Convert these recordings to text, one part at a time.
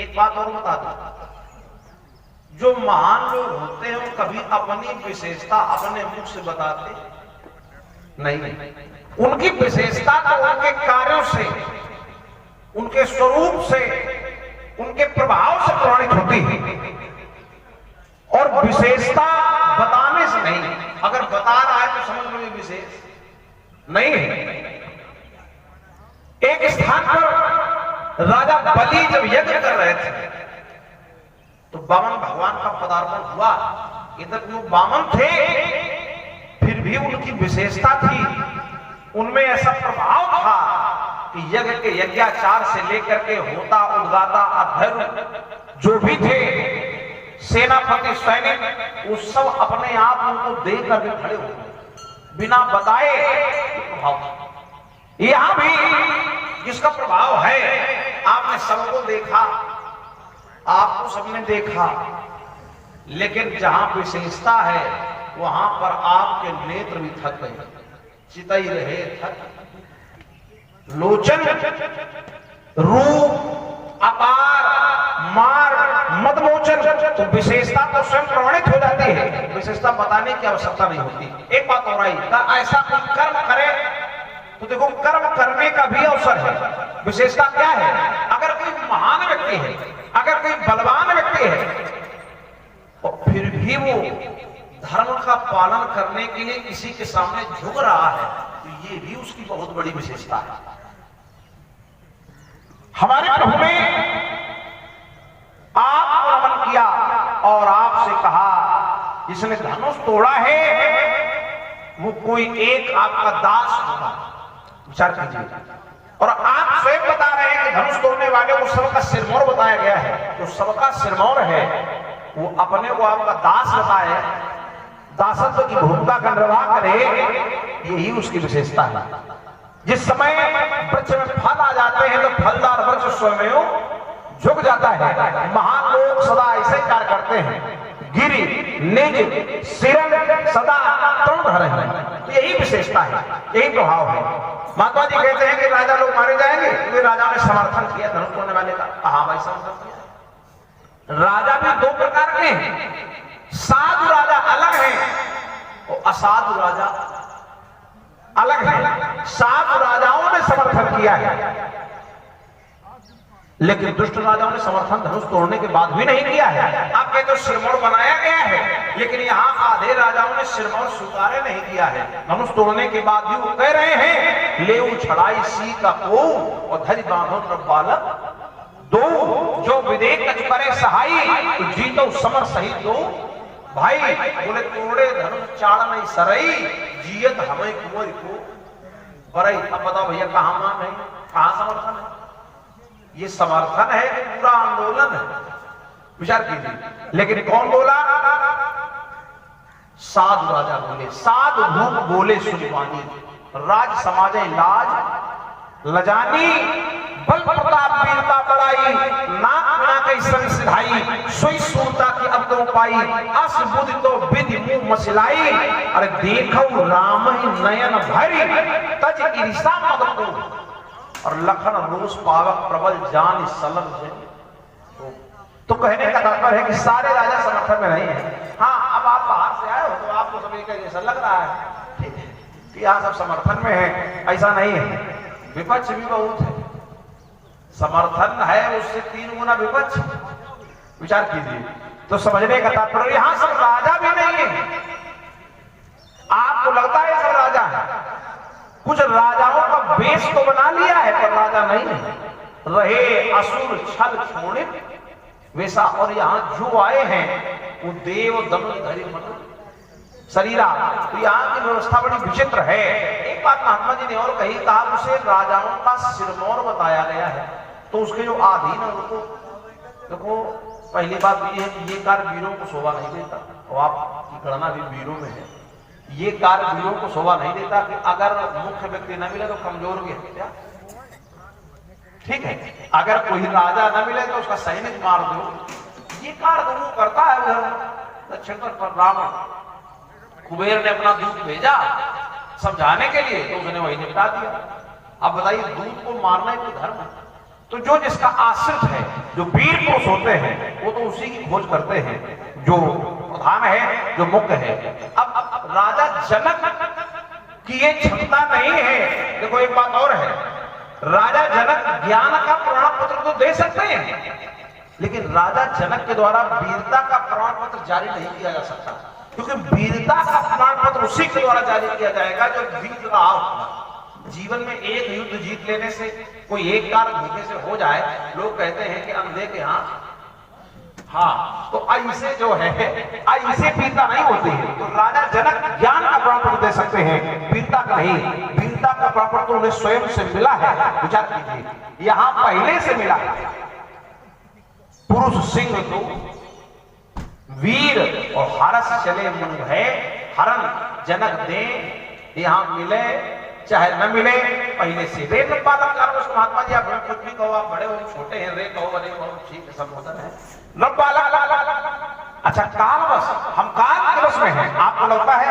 एक बात और बता दो, जो महान लोग होते हैं वो कभी अपनी विशेषता अपने मुख से बताते नहीं। उनकी विशेषता तो उनके कार्यों से, उनके स्वरूप से, उनके प्रभाव से प्रमाणित होती है और विशेषता बताने से नहीं। अगर बता रहा है तो समझ लो विशेष नहीं है। एक स्थान पर राजा बलि जब यज्ञ कर रहे थे तो वामन भगवान का पदार्पण हुआ। इधर वो वामन थे, फिर भी उनकी विशेषता थी, उनमें ऐसा प्रभाव था कि यज्ञ के यज्ञाचार से लेकर के होता उद्गाता अध्वर्यु जो भी थे, सेनापति सैनिक, वो सब अपने आप उनको देख करके खड़े हो गए, बिना बताए प्रभाव। यहां भी जिसका प्रभाव है, आपने सबको देखा, आपको सबने देखा, लेकिन जहां विशेषता है वहां पर आपके नेत्र भी थक गए, चितई रहे थक। लोचन, रूप, अपार, मार, मदमोचन, तो विशेषता तो स्वयं प्रमाणित हो जाती है, विशेषता बताने की आवश्यकता नहीं होती। एक बात और आई, ऐसा कोई कर्म करे तो देखो कर्म करने का भी अवसर है। विशेषता क्या है? अगर कोई महान व्यक्ति है, अगर कोई बलवान व्यक्ति है और फिर भी वो धर्म का पालन करने के लिए किसी के सामने झुक रहा है, तो ये भी उसकी बहुत बड़ी विशेषता है। हमारे प्रभु ने आपको नमन किया और आपसे कहा, जिसने धनुष तोड़ा है वो कोई एक आपका दास होगा। विचार कीजिए। और आप स्वयं बता रहे हैं कि धनुष तोड़ने वाले को सबका सिरमौर बताया गया है, तो सबका सिरमौर है वो अपने को आपका दास बताए, दासत्व की भूमिका का निर्वाह करे, यही उसकी विशेषता है। जिस समय वृक्ष में फल आ जाते हैं तो फलदार वृक्ष स्वयं झुक जाता है। महान लोग सदा ऐसे कार्य करते हैं, गिरि निज सिरन सदा तरुण धरे हैं, तो यही विशेषता है, यही प्रभाव है। महात्मा जी कहते हैं कि राजा लोग मारे जाएंगे, तो राजा ने समर्थन किया धनुष तोड़ने वाले का। हाँ भाई, समर्थन किया। राजा भी दो प्रकार के हैं, साधु राजा अलग है और असाधु राजा अलग है। साधु राजाओं ने समर्थन किया है, लेकिन दुष्ट राजाओं ने समर्थन धनुष तोड़ने के बाद भी नहीं किया है। आप कहते हो सिरमौर बनाया गया है, लेकिन यहाँ आधे राजाओं ने सिरमौर स्वीकार नहीं किया है। धनुष तोड़ने के बाद भी वो कह रहे हैं, ले छड़ाई सी का को और धरि बांधो तब बालक दो, जो विदेक कछ करे सहाई तो जीतो समर सही दो। भाई बोले तोड़े धनुष चाड़ नहीं सरई, जियत हमें कुंवर को बरई। अब बताओ भैया, कहां मान है, कहां समर्थन है? ये समर्थन है कि पूरा आंदोलन है? विचार कीजिए। लेकिन कौन बोला? साधु राजा बोले, साधु भूप बोले सुनिवानी, राज समाजे लाज लजानी, बल प्रताप वीरता बड़ाई, नाक नाकई संग सिधाई, सोई सूरता की अब तो पाई, अस बुद्धि तो विधि मुंह मसिलाई, अरे देखो राम ही नयन भरी, तज ईर्षा मद को और लखन रोष पावक प्रबल जान सलम है। तो कहने का तात्पर्य है कि सारे राजा समर्थन में नहीं है। हाँ, अब आप बाहर से आए हो तो आपको सभी का जैसा लग रहा है कि यहाँ सब समर्थन में है, ऐसा नहीं है। विपक्ष भी बहुत है, समर्थन है उससे 3 गुना विपक्ष। विचार कीजिए। तो समझने का तात्पर्य यहाँ सब राजा भी नहीं है। आपको लगता है सब राजा है, कुछ राजाओं का वेश तो बना लिया है पर राजा नहीं है, रहे असुर छल छोड़ित वैसा। और यहाँ जो आए हैं वो देव दमन धरि मन शरीरा, तो यहाँ की व्यवस्था बड़ी विचित्र है। एक बात महात्मा जी ने और कही, कहा उसे राजाओं का सिरमौर बताया गया है, तो उसके जो आधीन है उनको देखो। पहली बात ये है कि ये कार्य वीरों को शोभा नहीं देता, और आपकी गणना भी वीरों में है। ये कार्य वीरों को शोभा नहीं देता कि अगर मुख्य व्यक्ति न मिले तो कमजोर भी हत्या, ठीक है। अगर कोई राजा न मिले तो उसका सैनिक मार दो, ये कार्य तो वो करता है। उधर दक्षिण पर रावण, कुबेर ने अपना दूत भेजा समझाने के लिए, तो उसने वही निपटा दिया। अब बताइए, दूत को मारना ही कोई धर्म है? तो जो जिसका आश्रित है, जो वीर पुरुष होते हैं, वो तो उसी की खोज करते हैं जो प्रधान है, जो मुख्य है। अब राजा जनक की ये क्षमता नहीं है। देखो एक बात और है, राजा जनक ज्ञान का प्रमाण पत्र तो दे सकते हैं, लेकिन राजा जनक के द्वारा वीरता का प्रमाण पत्र जारी नहीं किया जा सकता, क्योंकि वीरता का प्रमाण पत्र उसी के द्वारा जारी किया जाएगा जो वीर रहा होगा। जीवन में एक युद्ध जीत लेने से, कोई एक कार्य धोखे से हो जाए, लोग कहते हैं कि अंधे के हाँ, तो ऐसे जो है, ऐसे वीरता नहीं होती है। तो राजा जनक ज्ञान का प्रमाण पत्र दे सकते हैं, वीरता का नहीं। वीरता का प्रमाण पत्र उन्हें स्वयं से मिला है। विचार कीजिए, यहां पहले से मिला है। पुरुष सिंह तो वीर और हरस चले मुन है, हरण जनक दे। यहां मिले चाहे न मिले, पहले से रे बालक का महात्मा जी, आप कुछ भी कहो, आप बड़े हो छोटे हैं, रे कहो अरे कहो, ठीक है, संबोधन है। अच्छा, काल बस, हम काल के बस में हैं। आपको लगता है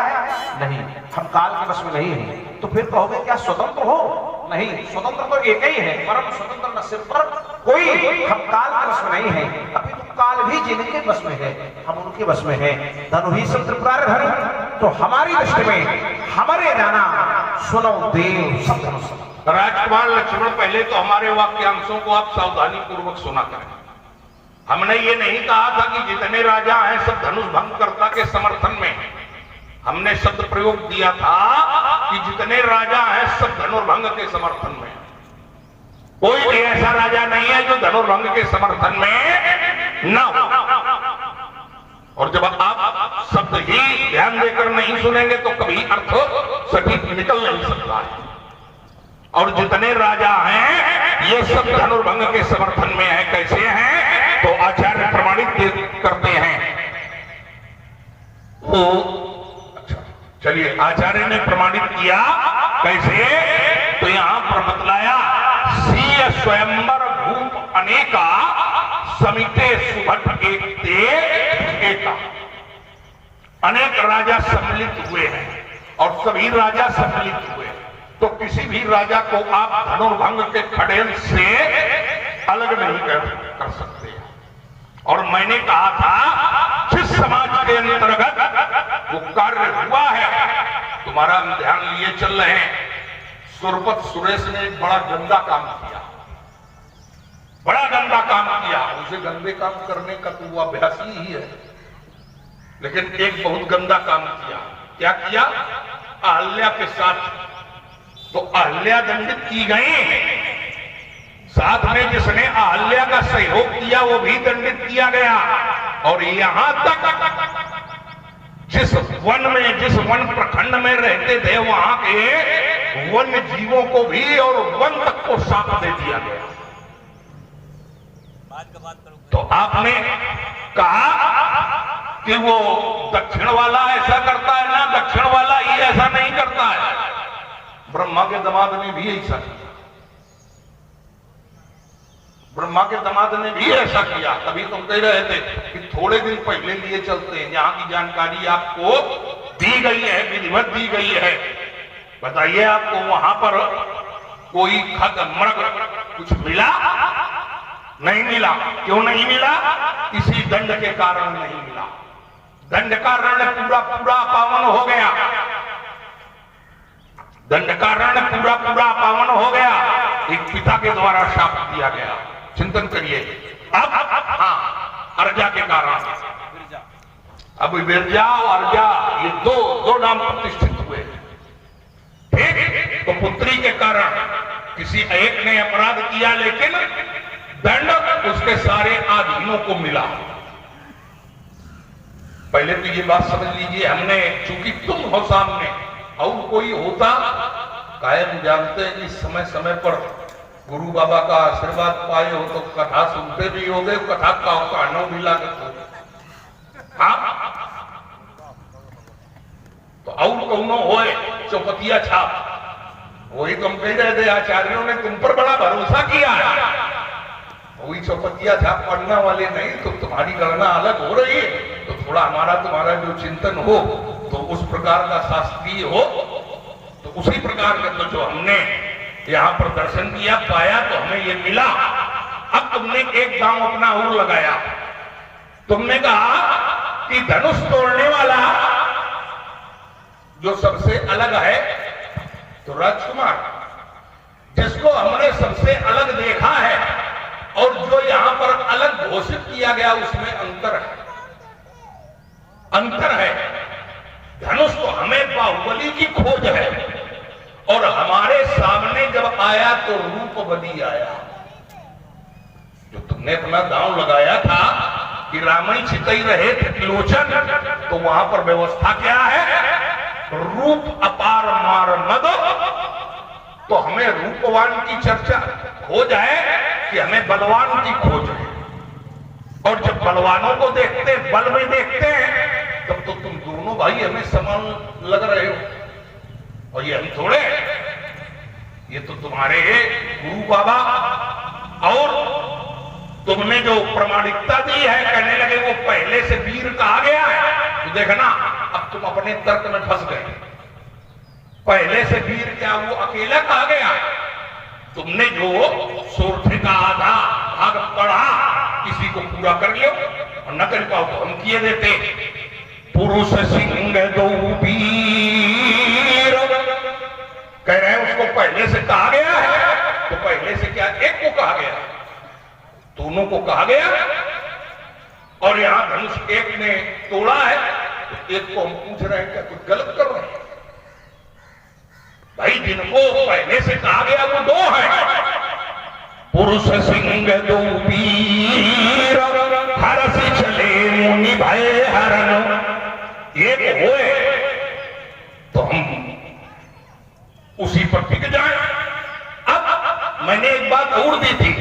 नहीं, हम काल के बस में नहीं हैं, तो फिर कहोगे क्या स्वतंत्र हो? नहीं, स्वतंत्र तो एक ही है, परम स्वतंत्र न सिर्फ पर कोई। हम काल के बस में नहीं है, अभी तो काल भी जिनके बस में है, हम उनके बस में है। धनु ही सब त्रिपुरारे धनु, तो हमारी दृष्टि में हमारे जाना सुनो देव सब धनुष। राजकुमार लक्ष्मण, पहले तो हमारे वाक्यांशों को आप सावधानी पूर्वक सुना करें। हमने ये नहीं कहा था कि जितने राजा हैं सब धनुष भंगकर्ता के समर्थन में। हमने शब्द प्रयोग दिया था कि जितने राजा हैं सब धनुर्भंग के समर्थन में। कोई भी ऐसा राजा नहीं है जो धनुर्भंग के समर्थन में ना हो। और जब आप शब्द ही ध्यान देकर नहीं सुनेंगे तो कभी अर्थ सटीक निकल नहीं सकता है। और जितने राजा हैं ये सब धनुर्भंग के समर्थन में है। कैसे हैं? तो आचार्य प्रमाणित करते हैं। तो अच्छा, चलिए, आचार्य ने प्रमाणित किया। कैसे? तो यहां पर बतलाया, सीय स्वयंवर भूप अनेका समिते सुभट एका। अनेक राजा सम्मिलित हुए हैं और सभी राजा सम्मिलित हुए हैं। तो किसी भी राजा को आप धनुर्भंग के खडेल से अलग नहीं कर सकते। और मैंने कहा था जिस समाज के अंतर्गत वो कार्य हुआ है, तुम्हारा ध्यान लिए चल रहे हैं। सुरपत सुरेश ने एक बड़ा गंदा काम किया, बड़ा गंदा काम किया। उसे गंदे काम करने का तो वो अभ्यास ही है, लेकिन एक बहुत गंदा काम किया। क्या किया? अहल्या के साथ। तो अहल्या दंडित की गई, साथ में जिसने अहल्या का सहयोग किया वो भी दंडित किया गया। और यहां तक जिस वन में, जिस वन प्रखंड में रहते थे, वहां के वन्य जीवों को भी और वन तक को साथ दे दिया गया। तो आपने कहा कि वो दक्षिण वाला ऐसा करता है ना, दक्षिण वाला ये ऐसा नहीं करता है। ब्रह्मा के दामाद ने भी ऐसा किया, ब्रह्मा के दामाद ने भी ऐसा किया। तभी तुम कह रहे थे कि थोड़े दिन पहले लिए चलते हैं, जहां की जानकारी आपको दी गई है, विधिवत दी गई है। बताइए, आपको वहां पर कोई खग मृग कुछ मिला? नहीं मिला। क्यों नहीं मिला? इसी दंड के कारण नहीं मिला। दंड का रण पूरा पूरा पावन हो गया, दंड का रण पूरा पूरा पावन हो गया। एक पिता के द्वारा शाप दिया गया। चिंतन करिए। अब हाँ, अर्जा के कारण, अब विरजा और अर्जा ये दो नाम प्रतिष्ठित हुए। ठीक? तो पुत्री के कारण किसी एक ने अपराध किया, लेकिन दंड उसके सारे आधीनों को मिला। पहले तो ये बात समझ लीजिए, हमने चूंकि तुम हो सामने और कोई होता, कायम जानते हैं कि समय समय पर गुरु बाबा का आशीर्वाद पाए हो तो कथा सुनते भी हो गए, कथा का कहना भी लागत हो। हाँ, तो और कौनो होए चौपतिया छाप, वही तुम कह रहे थे, आचार्यों ने तुम पर बड़ा भरोसा किया है। वही चौपतिया छाप पढ़ने वाले नहीं, तो तुम्हारी गणना अलग हो रही है। तो थोड़ा हमारा तुम्हारा जो चिंतन हो तो उस प्रकार का शास्त्रीय हो, तो उसी प्रकार का तो जो हमने यहाँ पर दर्शन किया, पाया, तो हमें ये मिला अब तुमने एक गांव अपना और लगाया। तुमने कहा कि धनुष तोड़ने वाला जो सबसे अलग है, तो राजकुमार जिसको हमने सबसे अलग देखा है और जो यहां पर अलग घोषित किया गया, उसमें अंतर है, अंतर है। धनुष तो हमें बाहुबली की खोज है और हमारे सामने जब आया तो रूप बली आया। जो तुमने अपना दांव लगाया था कि रामई छितई रहे थे त्रिलोचन, तो वहां पर व्यवस्था क्या है? रूप अपार मार मद। तो हमें रूपवान की चर्चा खोज है कि हमें बलवान की खोज है। और जब बलवानों को देखते, बल में देखते हैं, तब तो तुम दोनों भाई हमें समान लग रहे हो। और ये हम थोड़े, ये तो तुम्हारे गुरु बाबा, और तुमने जो प्रमाणिकता दी है, कहने लगे वो पहले से वीर कहा गया है। तो देखना, अब तुम अपने तर्क में फंस गए। पहले से वीर क्या वो अकेला कहा गया? तुमने जो सोरठे का आधा भाग पढ़ा, किसी को पूरा कर लो और न कर पाओ तो हम किए देते। पुरुष सिंह दो वीर कह रहे हैं, उसको पहले से कहा गया है। तो पहले से क्या एक को कहा गया? दोनों को कहा गया। और यहां धनुष एक ने तोड़ा है, तो एक को हम पूछ रहे हैं क्या कुछ गलत कर रहे हैं? भाई जिनको पहले से कहा गया वो दो है। पुरुष सिंह दो वीर हरसि चले मुनि भय हरन। एक होए तो हम उसी पर टिक जाए। अब मैंने एक बात और दी थी,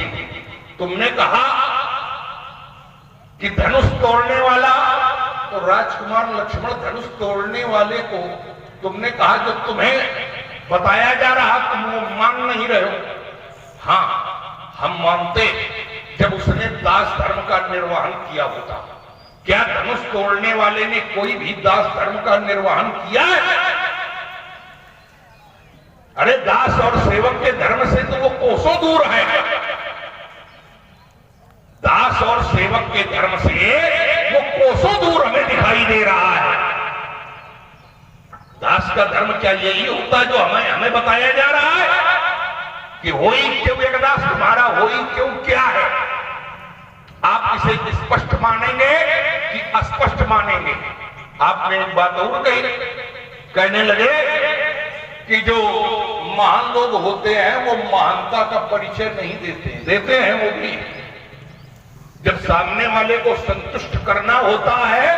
तुमने कहा कि धनुष तोड़ने वाला, तो राजकुमार लक्ष्मण धनुष तोड़ने वाले को तुमने कहा जो तुम्हें बताया जा रहा, तुम वो मान नहीं रहे हो। हाँ, हम मानते जब उसने दास धर्म का निर्वहन किया होता। क्या धनुष तोड़ने वाले ने कोई भी दास धर्म का निर्वहन किया है? अरे दास और सेवक के धर्म से तो वो कोसों दूर है। दास और सेवक के धर्म से वो कोसों दूर हमें दिखाई दे रहा है। दास का धर्म क्या यही होता जो हमें बताया जा रहा है कि होई क्यों एक दास तुम्हारा, होई क्यों क्या है? आप इसे स्पष्ट मानेंगे कि अस्पष्ट मानेंगे? आपने एक बात और कही, कहने लगे कि जो महान लोग होते हैं वो महानता का परिचय नहीं देते हैं वो भी। जब सामने वाले को संतुष्ट करना होता है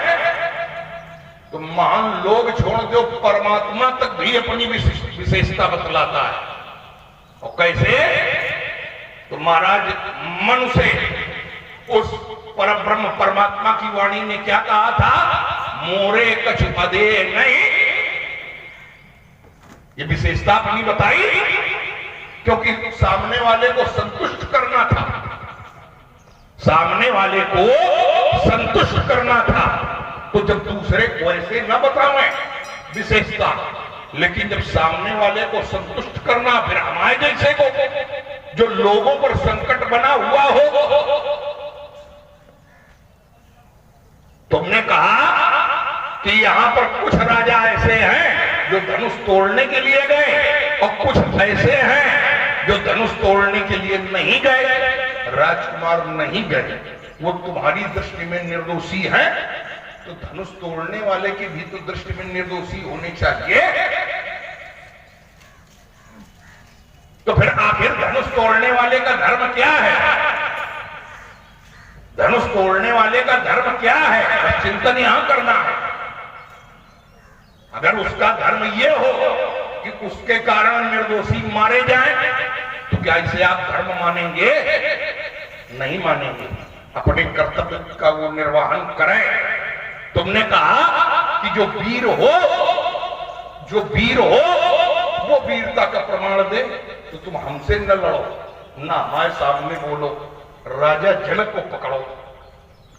तो महान लोग छोड़ दो, परमात्मा तक भी अपनी विशेषता बतलाता है। और कैसे? तो महाराज मन से उस परब्रह्म परमात्मा की वाणी ने क्या कहा था? मोरे कछु अदे नहीं। ये विशेषता अपनी बताई क्योंकि सामने वाले को संतुष्ट करना था, सामने वाले को संतुष्ट करना था। तो जब दूसरे को ऐसे न बतावें विशेषता, लेकिन जब सामने वाले को संतुष्ट करना, फिर हमारे जैसे को जो लोगों पर संकट बना हुआ हो। तुमने कहा कि यहां पर कुछ राजा ऐसे हैं जो धनुष तोड़ने के लिए गए और कुछ ऐसे हैं जो धनुष तोड़ने के लिए नहीं गए। राजकुमार नहीं गए, वो तुम्हारी दृष्टि में निर्दोषी हैं, तो धनुष तोड़ने वाले की भी तो दृष्टि में निर्दोषी होनी चाहिए। तो फिर आखिर धनुष तोड़ने वाले का धर्म क्या है? धनुष तोड़ने वाले का धर्म क्या है? चिंतन यहां करना है। अगर उसका धर्म यह हो कि उसके कारण निर्दोषी मारे जाएं, तो क्या इसे आप धर्म मानेंगे? नहीं मानेंगे। अपने कर्तव्य का वो निर्वहन करें। तुमने कहा कि जो वीर हो वो वीरता का प्रमाण दे, तो तुम हमसे न लड़ो, ना हमारे सामने बोलो। राजा जनक को पकड़ो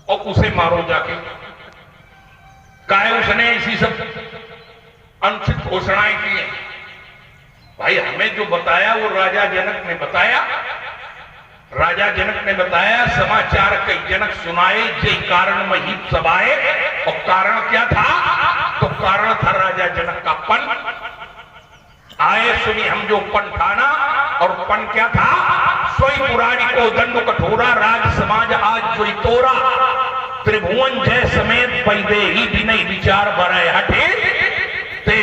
और उसे मारो जाके। काहे उसने इसी सब अनुचित घोषणाएं की है? भाई हमें जो बताया वो राजा जनक ने बताया राजा जनक ने बताया समाचार कई जनक सुनाए जे कारण महीप सभाए। और कारण क्या था? तो कारण था राजा जनक का पन। आए सुनी हम जो पन था ना, और पन क्या था? सोई पुरारी को दंड कठोरा, राज समाज आज जोई तोरा, त्रिभुवन जय समेत पैदे ही भी नहीं विचार भराए हटे ते।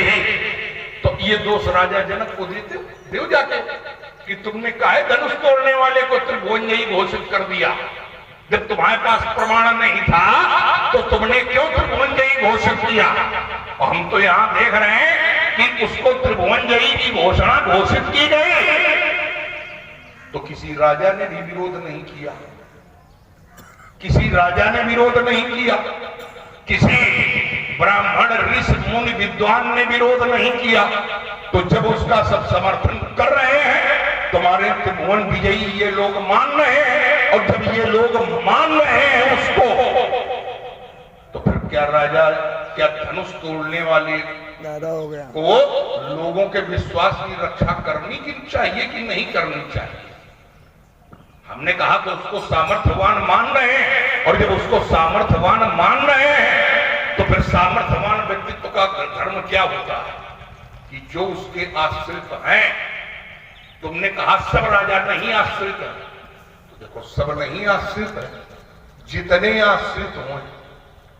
तो ये दोष राजा जनक को देते देव जाके कि तुमने काहे धनुष तोड़ने वाले को त्रिभुवन जयी घोषित कर दिया? जब तुम्हारे पास प्रमाण नहीं था तो तुमने क्यों त्रिभुवन जयी घोषित किया? और हम तो यहां देख रहे हैं कि उसको त्रिभुवन जयी की घोषणा घोषित की गई, तो किसी राजा ने भी विरोध नहीं किया, किसी राजा ने विरोध नहीं किया, किसी ब्राह्मण ऋषि मुनि विद्वान ने विरोध नहीं किया। तो जब उसका सब समर्थन कर रहे हैं, तुम्हारे त्रिभुवन विजयी ये लोग मान रहे हैं, और जब ये लोग मान रहे हैं उसको, तो फिर क्या राजा, क्या धनुष तोड़ने वाले ज्यादा हो गया को लोगों के विश्वास की रक्षा करनी की चाहिए कि नहीं करनी चाहिए? हमने कहा तो उसको सामर्थ्यवान मान रहे हैं, और जब उसको सामर्थ्यवान मान रहे हैं तो फिर सामर्थ्यवान व्यक्तित्व का धर्म क्या होता है कि जो उसके आश्रित हैं। तुमने कहा सब राजा नहीं आश्रित है, तो देखो सब नहीं आश्रित है, जितने आश्रित हों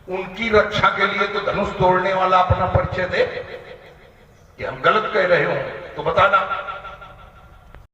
उनकी रक्षा के लिए तो धनुष तोड़ने वाला अपना परिचय दे कि हम गलत कह रहे हो तो बताना।